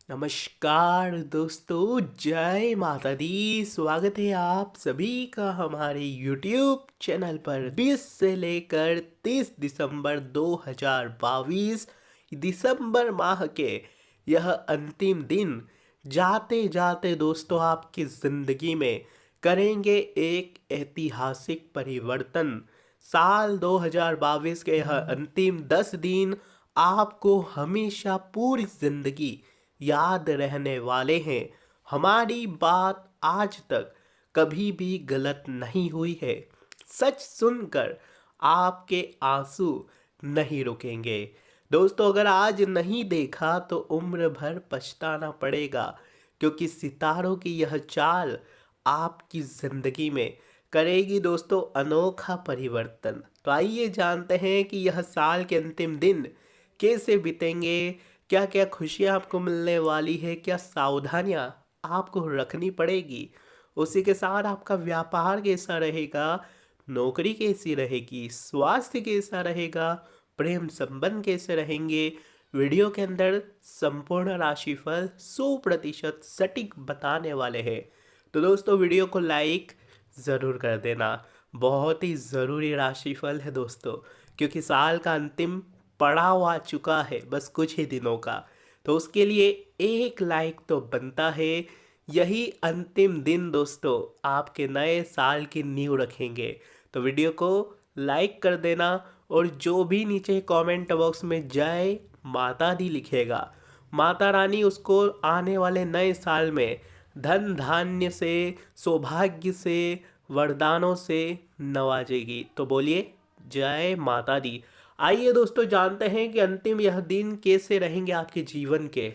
नमस्कार दोस्तों, जय माता दी। स्वागत है आप सभी का हमारे YouTube चैनल पर। 20 से लेकर 30 दिसंबर 2022 दिसंबर माह के यह अंतिम दिन जाते जाते दोस्तों आपकी ज़िंदगी में करेंगे एक ऐतिहासिक परिवर्तन। साल 2022 के यह अंतिम 10 दिन आपको हमेशा पूरी ज़िंदगी याद रहने वाले हैं। हमारी बात आज तक कभी भी गलत नहीं हुई है। सच सुनकर आपके आंसू नहीं रुकेंगे। दोस्तों, अगर आज नहीं देखा तो उम्र भर पछताना पड़ेगा, क्योंकि सितारों की यह चाल आपकी ज़िंदगी में करेगी दोस्तों अनोखा परिवर्तन। तो आइए जानते हैं कि यह साल के अंतिम दिन कैसे बीतेंगे, क्या क्या खुशियाँ आपको मिलने वाली है, क्या सावधानियाँ आपको रखनी पड़ेगी। उसी के साथ आपका व्यापार कैसा रहेगा, नौकरी कैसी रहेगी, स्वास्थ्य कैसा रहेगा, प्रेम संबंध कैसे रहेंगे। वीडियो के अंदर संपूर्ण राशिफल 100% सटीक बताने वाले हैं। तो दोस्तों, वीडियो को लाइक ज़रूर कर देना। बहुत ही ज़रूरी राशिफल है दोस्तों, क्योंकि साल का अंतिम पड़ाव आ चुका है बस कुछ ही दिनों का। तो उसके लिए एक लाइक तो बनता है। यही अंतिम दिन दोस्तों आपके नए साल की नींव रखेंगे। तो वीडियो को लाइक कर देना, और जो भी नीचे कमेंट बॉक्स में जय माता दी लिखेगा, माता रानी उसको आने वाले नए साल में धन धान्य से, सौभाग्य से, वरदानों से नवाजेगी। तो बोलिए जय माता दी। आइए दोस्तों जानते हैं कि अंतिम यह दिन कैसे रहेंगे आपके जीवन के।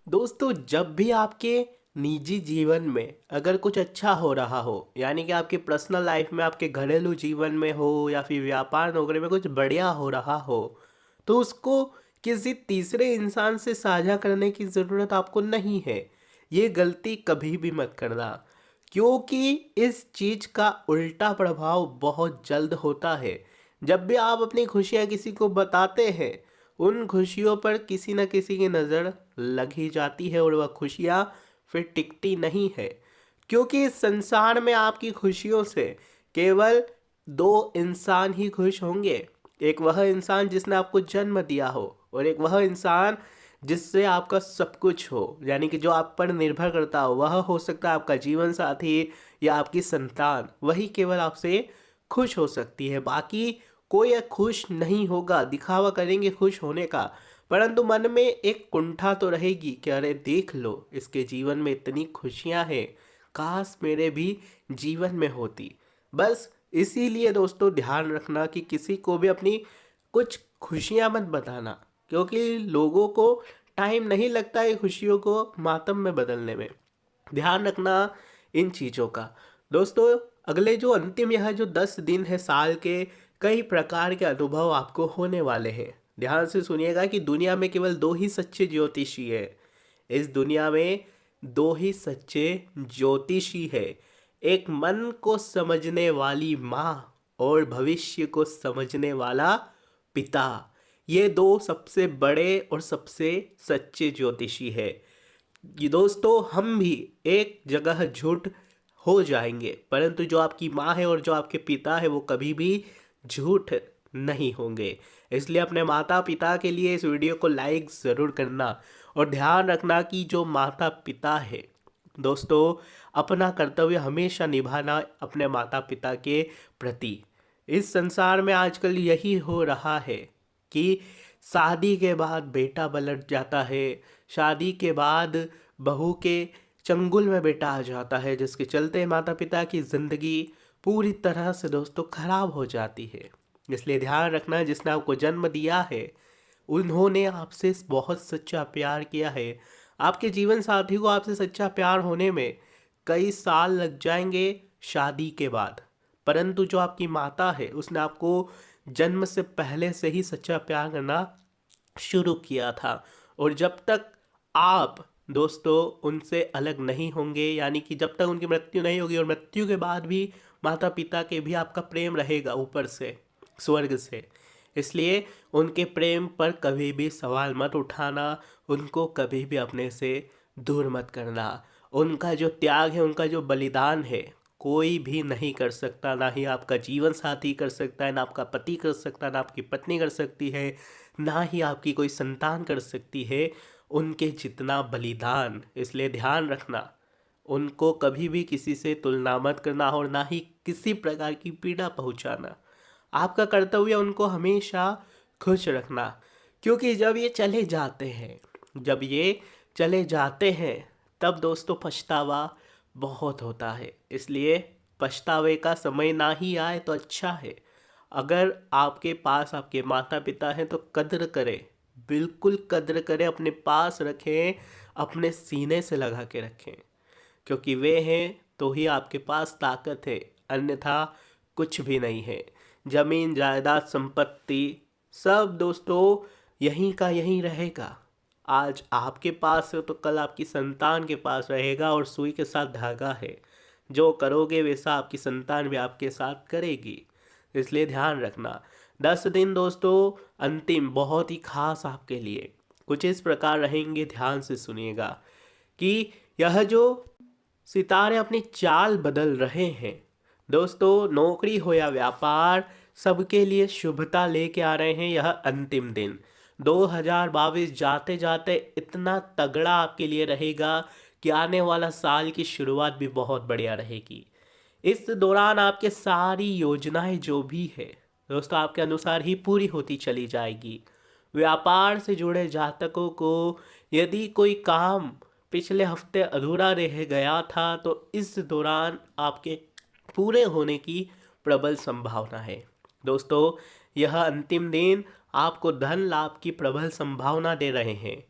दोस्तों, जब भी आपके निजी जीवन में अगर कुछ अच्छा हो रहा हो, यानी कि आपके पर्सनल लाइफ में, आपके घरेलू जीवन में हो, या फिर व्यापार नौकरी में कुछ बढ़िया हो रहा हो, तो उसको किसी तीसरे इंसान से साझा करने की ज़रूरत आपको नहीं है। ये गलती कभी भी मत करना, क्योंकि इस चीज़ का उल्टा प्रभाव बहुत जल्द होता है। जब भी आप अपनी खुशियाँ किसी को बताते हैं, उन खुशियों पर किसी न किसी की नज़र लग ही जाती है, और वह खुशियाँ फिर टिकती नहीं है। क्योंकि इस संसार में आपकी खुशियों से केवल दो इंसान ही खुश होंगे। एक वह इंसान जिसने आपको जन्म दिया हो, और एक वह इंसान जिससे आपका सब कुछ हो, यानी कि जो आप पर निर्भर करता हो। वह हो सकता है आपका जीवन साथी या आपकी संतान। वही केवल आपसे खुश हो सकती है। बाकी कोई खुश नहीं होगा। दिखावा करेंगे खुश होने का, परंतु मन में एक कुंठा तो रहेगी कि अरे देख लो, इसके जीवन में इतनी खुशियां हैं, काश मेरे भी जीवन में होती। बस इसीलिए दोस्तों ध्यान रखना कि किसी को भी अपनी कुछ खुशियां मत बताना, क्योंकि लोगों को टाइम नहीं लगता है खुशियों को मातम में बदलने में। ध्यान रखना इन चीज़ों का। दोस्तों, अगले जो अंतिम यह जो 10 दिन है साल के, कई प्रकार के अनुभव आपको होने वाले हैं। ध्यान से सुनिएगा कि दुनिया में केवल दो ही सच्चे ज्योतिषी है। इस दुनिया में दो ही सच्चे ज्योतिषी है। एक मन को समझने वाली माँ, और भविष्य को समझने वाला पिता। ये दो सबसे बड़े और सबसे सच्चे ज्योतिषी है। ये दोस्तों, हम भी एक जगह झूठ हो जाएंगे, परंतु जो आपकी माँ है और जो आपके पिता है वो कभी भी झूठ नहीं होंगे। इसलिए अपने माता पिता के लिए इस वीडियो को लाइक ज़रूर करना, और ध्यान रखना कि जो माता पिता है दोस्तों, अपना कर्तव्य हमेशा निभाना अपने माता पिता के प्रति। इस संसार में आजकल यही हो रहा है कि शादी के बाद बेटा पलट जाता है, शादी के बाद बहू के चंगुल में बेटा आ जाता है, जिसके चलते माता पिता की ज़िंदगी पूरी तरह से दोस्तों खराब हो जाती है। इसलिए ध्यान रखना, जिसने आपको जन्म दिया है उन्होंने आपसे बहुत सच्चा प्यार किया है। आपके जीवन साथी को आपसे सच्चा प्यार होने में कई साल लग जाएंगे शादी के बाद, परंतु जो आपकी माता है उसने आपको जन्म से पहले से ही सच्चा प्यार करना शुरू किया था। और जब तक आप दोस्तों उनसे अलग नहीं होंगे, यानी कि जब तक उनकी मृत्यु नहीं होगी, और मृत्यु के बाद भी माता पिता के भी आपका प्रेम रहेगा ऊपर से, स्वर्ग से। इसलिए उनके प्रेम पर कभी भी सवाल मत उठाना, उनको कभी भी अपने से दूर मत करना। उनका जो त्याग है, उनका जो बलिदान है, कोई भी नहीं कर सकता। ना ही आपका जीवन साथी कर सकता है, ना आपका पति कर सकता है, ना आपकी पत्नी कर सकती है, ना ही आपकी कोई संतान कर सकती है उनके जितना बलिदान। इसलिए ध्यान रखना, उनको कभी भी किसी से तुलना मत करना और ना ही किसी प्रकार की पीड़ा पहुंचाना। आपका कर्तव्य उनको हमेशा खुश रखना, क्योंकि जब ये चले जाते हैं तब दोस्तों पछतावा बहुत होता है। इसलिए पछतावे का समय ना ही आए तो अच्छा है। अगर आपके पास आपके माता पिता हैं तो कद्र करें, बिल्कुल कद्र करें, अपने पास रखें, अपने सीने से लगा के रखें, क्योंकि वे हैं तो ही आपके पास ताकत है, अन्यथा कुछ भी नहीं है। जमीन जायदाद संपत्ति सब दोस्तों यहीं का यहीं रहेगा। आज आपके पास है तो कल आपकी संतान के पास रहेगा, और सुई के साथ धागा है, जो करोगे वैसा आपकी संतान भी आपके साथ करेगी। इसलिए ध्यान रखना। 10 दिन दोस्तों अंतिम बहुत ही खास आपके लिए कुछ इस प्रकार रहेंगे, ध्यान से सुनिएगा कि यह जो सितारे अपनी चाल बदल रहे हैं दोस्तों, नौकरी हो या व्यापार, सबके लिए शुभता लेके आ रहे हैं। यह अंतिम दिन 2022 जाते जाते इतना तगड़ा आपके लिए रहेगा कि आने वाला साल की शुरुआत भी बहुत बढ़िया रहेगी। इस दौरान आपके सारी योजनाएं जो भी है दोस्तों आपके अनुसार ही पूरी होती चली जाएगी। व्यापार से जुड़े जातकों को यदि कोई काम पिछले हफ्ते अधूरा रह गया था तो इस दौरान आपके पूरे होने की प्रबल संभावना है। दोस्तों यह अंतिम दिन आपको धन लाभ की प्रबल संभावना दे रहे हैं।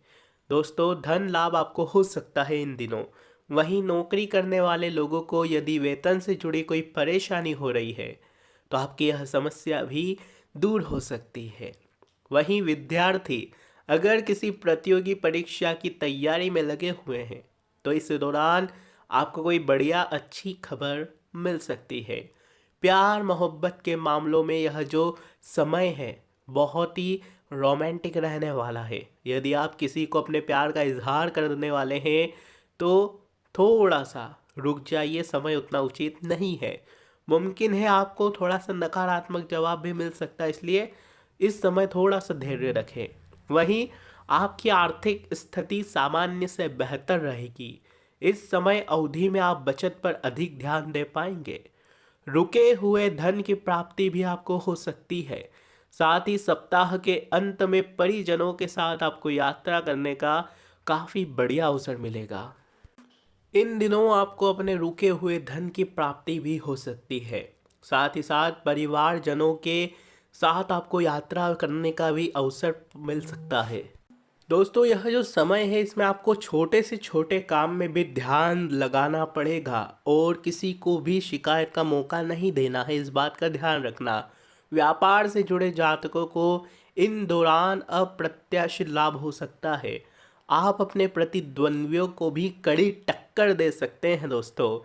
दोस्तों धन लाभ आपको हो सकता है इन दिनों। वहीं नौकरी करने वाले लोगों को यदि वेतन से जुड़ी कोई परेशानी हो रही है तो आपकी यह समस्या भी दूर हो सकती है। वहीं विद्यार्थी अगर किसी प्रतियोगी परीक्षा की तैयारी में लगे हुए हैं तो इस दौरान आपको कोई बढ़िया अच्छी खबर मिल सकती है। प्यार मोहब्बत के मामलों में यह जो समय है बहुत ही रोमांटिक रहने वाला है। यदि आप किसी को अपने प्यार का इजहार करने वाले हैं तो थोड़ा सा रुक जाइए, समय उतना उचित नहीं है। मुमकिन है आपको थोड़ा सा नकारात्मक जवाब भी मिल सकता है, इसलिए इस समय थोड़ा सा धैर्य रखें। वहीं आपकी आर्थिक स्थिति सामान्य से बेहतर रहेगी। इस समय अवधि में आप बचत पर अधिक ध्यान दे पाएंगे। रुके हुए धन की प्राप्ति भी आपको हो सकती है। साथ ही सप्ताह के अंत में परिजनों के साथ आपको यात्रा करने का काफ़ी बढ़िया अवसर मिलेगा। इन दिनों आपको अपने रुके हुए धन की प्राप्ति भी हो सकती है। साथ ही साथ परिवारजनों के साथ आपको यात्रा करने का भी अवसर मिल सकता है। दोस्तों यह जो समय है इसमें आपको छोटे से छोटे काम में भी ध्यान लगाना पड़ेगा और किसी को भी शिकायत का मौका नहीं देना है, इस बात का ध्यान रखना। व्यापार से जुड़े जातकों को इन दौरान अप्रत्याशित लाभ हो सकता है। आप अपने प्रतिद्वंद्वियों को भी कड़ी टक्कर दे सकते हैं। दोस्तों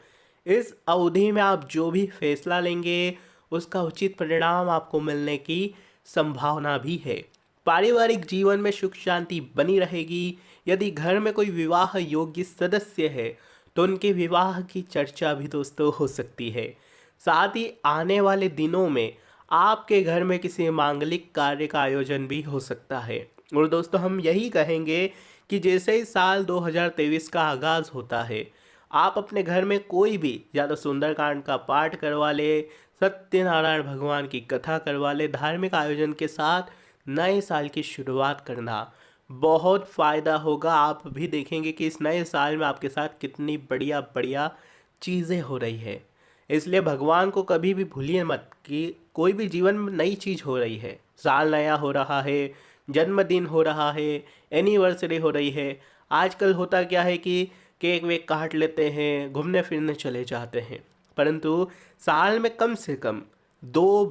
इस अवधि में आप जो भी फैसला लेंगे उसका उचित परिणाम आपको मिलने की संभावना भी है। पारिवारिक जीवन में सुख शांति बनी रहेगी। यदि घर में कोई विवाह योग्य सदस्य है तो उनके विवाह की चर्चा भी दोस्तों हो सकती है। साथ ही आने वाले दिनों में आपके घर में किसी मांगलिक कार्य का आयोजन भी हो सकता है। और दोस्तों हम यही कहेंगे कि जैसे ही साल 2023 का आगाज़ होता है आप अपने घर में कोई भी या तो सुंदरकांड का पाठ करवा ले, सत्यनारायण भगवान की कथा करवा ले, धार्मिक आयोजन के साथ नए साल की शुरुआत करना बहुत फ़ायदा होगा। आप भी देखेंगे कि इस नए साल में आपके साथ कितनी बढ़िया बढ़िया चीज़ें हो रही है। इसलिए भगवान को कभी भी भूलिए मत कि कोई भी जीवन में नई चीज़ हो रही है। साल नया हो रहा है, जन्मदिन हो रहा है, एनिवर्सरी हो रही है। आजकल होता क्या है कि केक वेक काट लेते हैं, घूमने फिरने चले जाते हैं, परंतु साल में कम से कम 2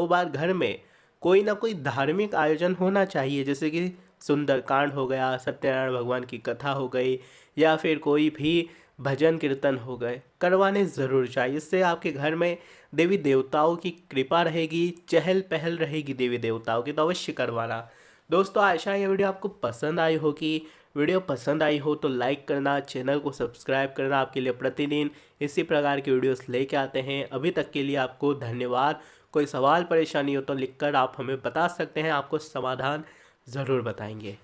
बार घर में कोई ना कोई धार्मिक आयोजन होना चाहिए। जैसे कि सुंदरकांड हो गया, सत्यनारायण भगवान की कथा हो गई, या फिर कोई भी भजन कीर्तन हो गए, करवाने ज़रूर चाहिए। इससे आपके घर में देवी देवताओं की कृपा रहेगी, चहल पहल रहेगी देवी देवताओं की, तो अवश्य करवाना। दोस्तों आशा है ये वीडियो आपको पसंद आई होगी। वीडियो पसंद आई हो तो लाइक करना, चैनल को सब्सक्राइब करना। आपके लिए प्रतिदिन इसी प्रकार की वीडियोस लेके आते हैं। अभी तक के लिए आपको धन्यवाद। कोई सवाल परेशानी हो तो लिखकर आप हमें बता सकते हैं, आपको समाधान ज़रूर बताएंगे।